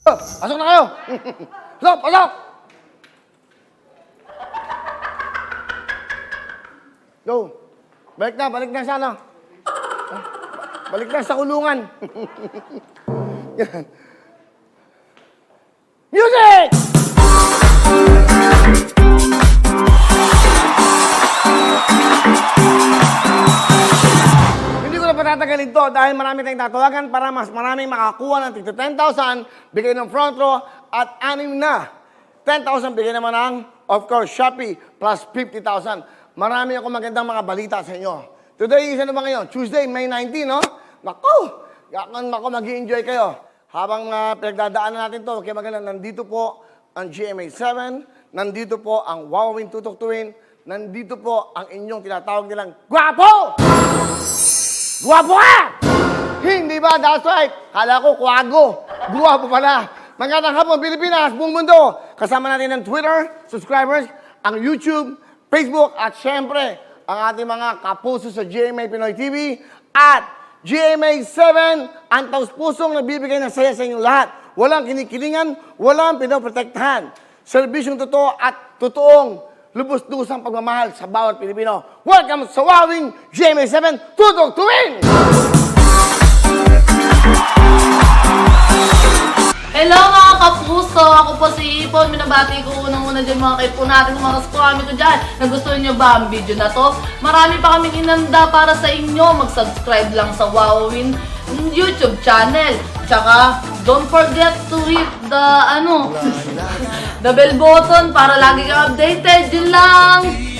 Pasok na kayo! Pasok! Pasok! Go! Balik na sana. Balik na sa kulungan. Yan. Music! Hindi ko na patatagalin to dahil marami tayong tatawagan para mas maraming makakuha ng tigto 10,000, bigay ng front row at 6 na. 10,000 bigay naman ng, of course, Shopee plus 50,000. Marami ako magandang mga balita sa inyo. Today is ano ba ngayon? Tuesday, May 19, no? Naku! Ako mag-i-enjoy kayo. Habang pinagdadaanan natin to, kaya maganda, nandito po ang GMA7, nandito po ang Wowin Tutuktuin, nandito po ang inyong tinatawag nilang Gwapo! Gwapo ka! Hindi ba? That's right. Kala ko, kwago. Gwapo pala. Magandang hapon, Pilipinas, buong mundo. Kasama natin ang Twitter, subscribers, ang YouTube, Facebook, at syempre, ang ating mga kapuso sa GMA Pinoy TV at GMA7, ang taus-pusong nagbibigay ng saya sa inyong lahat. Walang kinikilingan, walang pinoprotektahan. Serbisyong totoo at totoong lubos-lusang pagmamahal sa bawat Pilipino. Welcome sa Wowing GMA7 Tutok Tuwing! Hello mga kapuso! Ako po si Ipon. Minabati ko unang-una dyan mga kaipo natin, mga kaskwami ko dyan. Nagustuhan nyo ba ang video na to? Marami pa kaming inanda para sa inyo. Mag-subscribe lang sa Wowin YouTube channel. Tsaka, don't forget to hit the, the bell button para lagi kang updated. Yun lang!